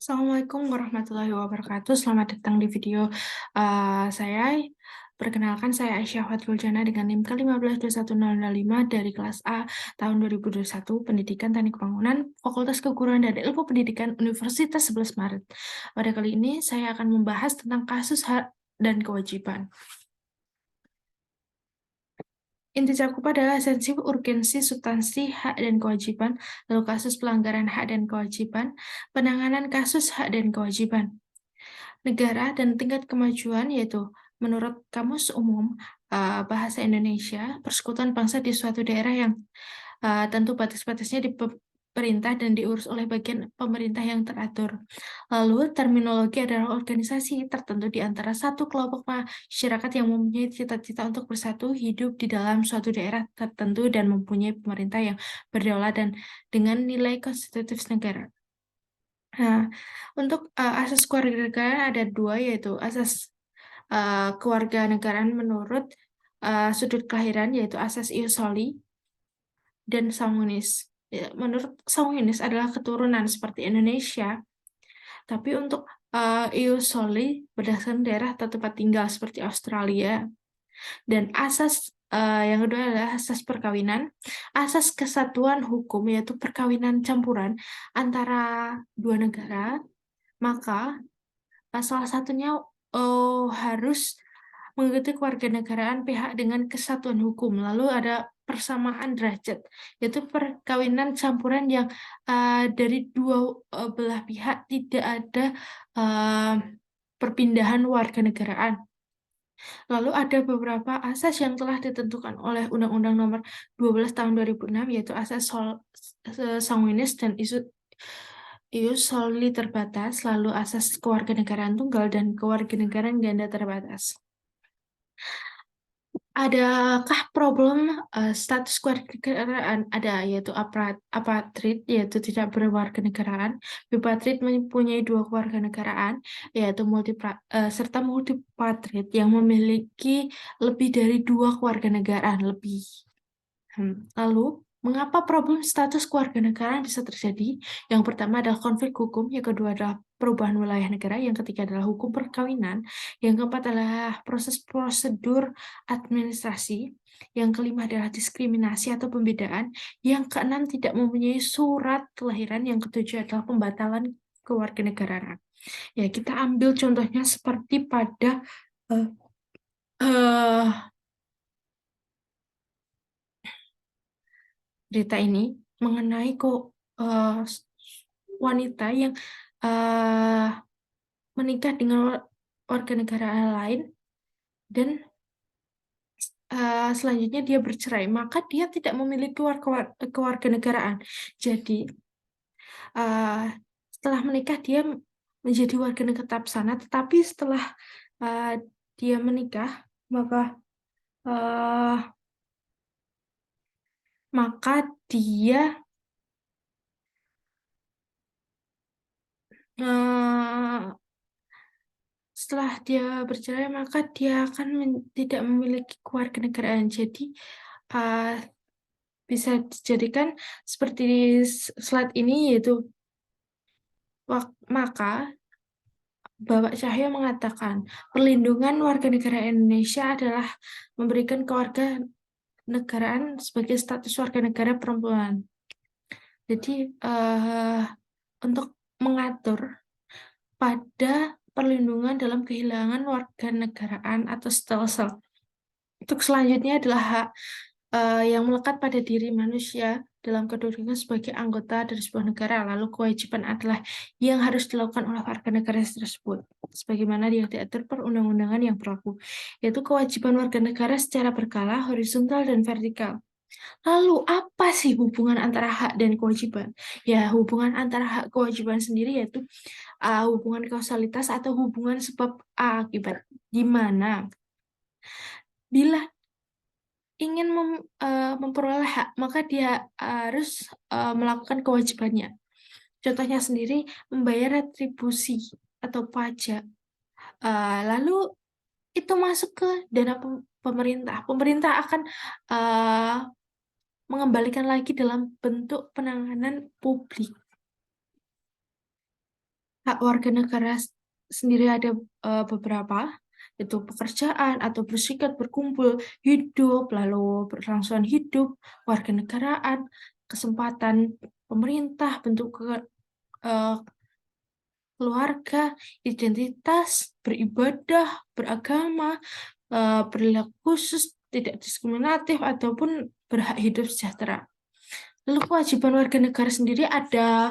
Assalamualaikum warahmatullahi wabarakatuh. Selamat datang di video saya. Perkenalkan, saya Aisyah Fathul Jana dengan NIM K1521005 dari kelas A tahun 2021, Pendidikan Teknik Bangunan, Fakultas Keguruan dan Ilmu Pendidikan Universitas 11 Maret. Pada kali ini saya akan membahas tentang kasus hak dan kewajiban. Inti cakup adalah esensi, urgensi, substansi, hak dan kewajiban, lalu kasus pelanggaran hak dan kewajiban, penanganan kasus hak dan kewajiban. Negara dan tingkat kemajuan, yaitu menurut Kamus Umum Bahasa Indonesia, persekutuan bangsa di suatu daerah yang tentu batas-batasnya diperintah dan diurus oleh bagian pemerintah yang teratur. Lalu, terminologi adalah organisasi tertentu di antara satu kelompok masyarakat yang mempunyai cita-cita untuk bersatu hidup di dalam suatu daerah tertentu dan mempunyai pemerintah yang berdaulat dan dengan nilai konstitutif negara. Nah, untuk asas kewarganegaraan ada dua, yaitu asas kewarganegaraan menurut sudut kelahiran, yaitu asas ius soli, dan sanguinis. Ya, menurut sanguinis adalah keturunan seperti Indonesia, tapi untuk ius soli berdasarkan daerah atau tempat tinggal seperti Australia. Dan asas yang kedua adalah asas perkawinan. Asas kesatuan hukum, yaitu perkawinan campuran antara dua negara, maka salah satunya harus mengikuti kewarganegaraan pihak dengan kesatuan hukum. Lalu ada persamaan derajat, yaitu perkawinan campuran yang dari dua belah pihak tidak ada perpindahan warganegaraan. Lalu ada beberapa asas yang telah ditentukan oleh Undang-Undang Nomor 12 Tahun 2006, yaitu asas sanguinis dan ius soli terbatas, lalu asas kewarganegaraan tunggal dan kewarganegaraan ganda terbatas. Adakah problem status kewarganegaraan? Ada, yaitu apatrid, yaitu tidak berwarganegaraan. Bipatrid mempunyai dua kewarganegaraan, yaitu serta multipatrid yang memiliki lebih dari dua kewarganegaraan lebih. Lalu, mengapa problem status kewarganegaraan bisa terjadi? Yang pertama adalah konflik hukum, yang kedua adalah perubahan wilayah negara, yang ketiga adalah hukum perkawinan, yang keempat adalah proses prosedur administrasi, yang kelima adalah diskriminasi atau pembedaan, yang keenam tidak mempunyai surat kelahiran, yang ketujuh adalah pembatalan kewarganegaraan. Ya, kita ambil contohnya seperti pada uh, uh, berita ini mengenai wanita yang menikah dengan warga negara lain dan selanjutnya dia bercerai, maka dia tidak memiliki kewarganegaraan. Jadi setelah menikah dia menjadi warga negara tetap sana, tetapi setelah dia menikah maka dia setelah dia bercerai, maka dia akan tidak memiliki kewarganegaraan. Jadi bisa dijadikan seperti di slide ini, yaitu maka Bapak Cahyo mengatakan perlindungan warga negara Indonesia adalah memberikan kewarganegaraan sebagai status warga negara perempuan. Jadi untuk mengatur pada perlindungan dalam kehilangan warganegaraan atau stelsel. Untuk selanjutnya adalah hak yang melekat pada diri manusia dalam kedudukan sebagai anggota dari sebuah negara. Lalu kewajiban adalah yang harus dilakukan oleh warga negara tersebut, sebagaimana yang diatur perundang-undangan yang berlaku, yaitu kewajiban warga negara secara berkala, horizontal, dan vertikal. Lalu apa sih hubungan antara hak dan kewajiban? Ya, hubungan antara hak kewajiban sendiri yaitu hubungan kausalitas atau hubungan sebab akibat, di mana bila ingin memperoleh hak, maka dia harus melakukan kewajibannya. Contohnya sendiri, membayar retribusi atau pajak. Lalu itu masuk ke dana pemerintah. Pemerintah akan mengembalikan lagi dalam bentuk penanganan publik. Hak warga negara sendiri ada beberapa, itu pekerjaan atau berserikat, berkumpul, hidup, lalu berlangsungan hidup, warga negaraan, kesempatan pemerintah, bentuk eh, keluarga, identitas, beribadah, beragama, perilaku khusus, tidak diskriminatif, ataupun berhak hidup sejahtera. Lalu kewajiban warga negara sendiri ada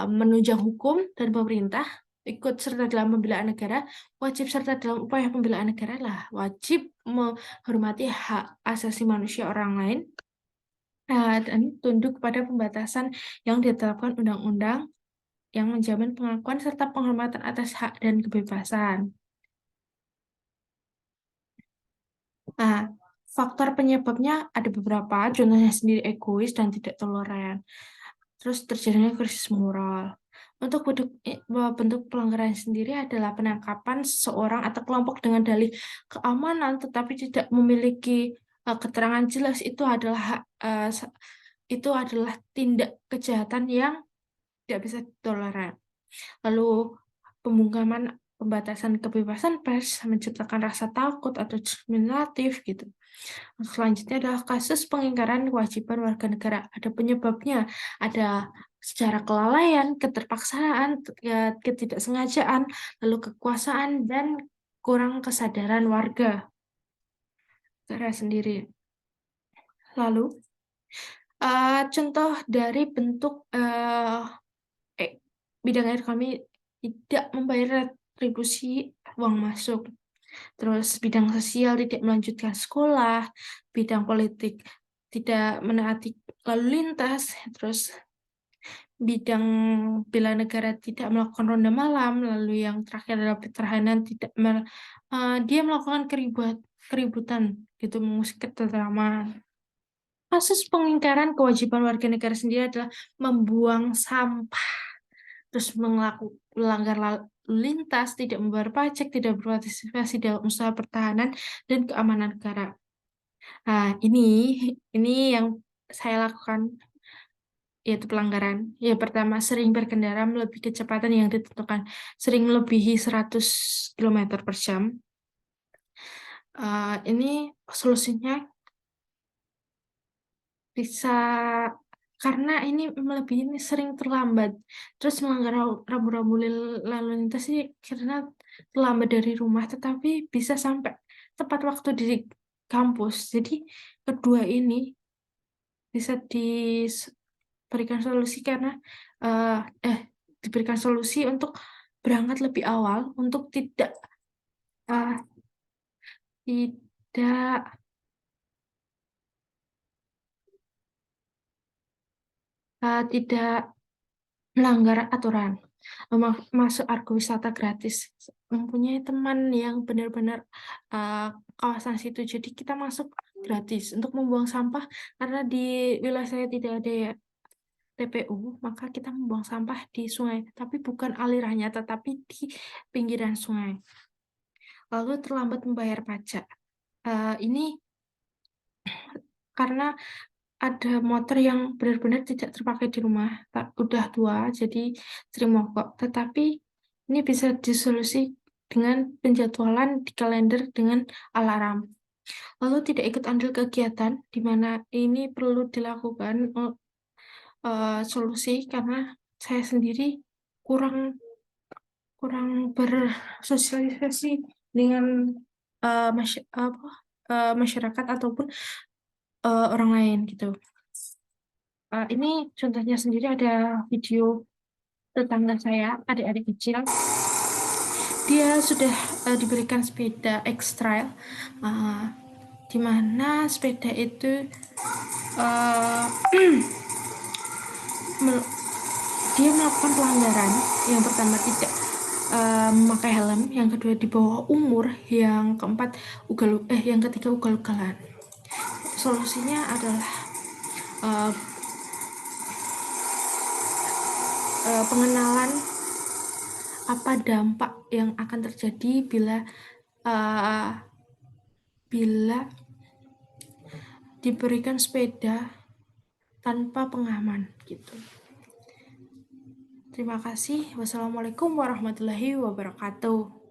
menunjang hukum dan pemerintah, ikut serta dalam pembelaan negara, wajib serta dalam upaya pembelaan negara lah, wajib menghormati hak asasi manusia orang lain, dan tunduk pada pembatasan yang ditetapkan undang-undang yang menjamin pengakuan serta penghormatan atas hak dan kebebasan. Nah, faktor penyebabnya ada beberapa, contohnya sendiri egois dan tidak toleran. Terus terjadinya krisis moral. Untuk bentuk pelanggaran sendiri adalah penangkapan seseorang atau kelompok dengan dalih keamanan tetapi tidak memiliki keterangan jelas, itu adalah tindak kejahatan yang tidak bisa ditoleran. Lalu pembungkaman pembatasan kebebasan pers menciptakan rasa takut atau diskriminatif gitu. Selanjutnya adalah kasus pengingkaran kewajiban warga negara. Ada penyebabnya, ada secara kelalaian, keterpaksaan, ketidaksengajaan, lalu kekuasaan, dan kurang kesadaran warga negara sendiri. Lalu, contoh dari bentuk eh, bidang air kami tidak membayar retribusi uang masuk. Terus bidang sosial tidak melanjutkan sekolah, bidang politik tidak menaati lalu lintas, terus bidang bela negara tidak melakukan ronda malam, lalu yang terakhir adalah pertahanan dia melakukan keributan gitu, mengusik ketentraman. Kasus pengingkaran kewajiban warga negara sendiri adalah membuang sampah, terus melanggar lalu lintas, tidak membayar pajak, tidak berpartisipasi dalam usaha pertahanan dan keamanan negara. Nah, ini yang saya lakukan, yaitu pelanggaran. Ya, pertama, sering berkendara melebihi kecepatan yang ditentukan, sering melebihi 100 km/jam. Ini solusinya bisa karena ini melebihi, ini sering terlambat, terus melanggar rambu-rambu lalu lintas sih karena terlambat dari rumah, tetapi bisa sampai tepat waktu di kampus. Jadi kedua ini bisa diberikan solusi karena eh, eh diberikan solusi untuk berangkat lebih awal, untuk eh, tidak tidak melanggar aturan. Masuk wisata gratis, mempunyai teman yang benar-benar uh, kawasan situ, jadi kita masuk gratis untuk membuang sampah karena di wilayah saya tidak ada TPU, maka kita membuang sampah di sungai, tapi bukan alirannya tetapi di pinggiran sungai. Lalu terlambat membayar pajak. Ini karena ada motor yang benar-benar tidak terpakai di rumah, udah tua, jadi sering mogok. Tetapi ini bisa disolusi dengan penjadwalan di kalender dengan alarm. Lalu tidak ikut andil kegiatan, di mana ini perlu dilakukan solusi karena saya sendiri kurang kurang bersosialisasi dengan masyarakat ataupun orang lain gitu. Ini contohnya sendiri ada video tetangga saya, adik-adik kecil. Dia sudah diberikan sepeda X-Trail, uh, di mana sepeda itu uh, dia melakukan pelanggaran. Yang pertama tidak memakai helm, yang kedua di bawah umur, yang keempat yang ketiga ugal-ugalan. Solusinya adalah uh, pengenalan apa dampak yang akan terjadi uh, bila diberikan sepeda tanpa pengaman gitu. Terima kasih. Wassalamualaikum warahmatullahi wabarakatuh.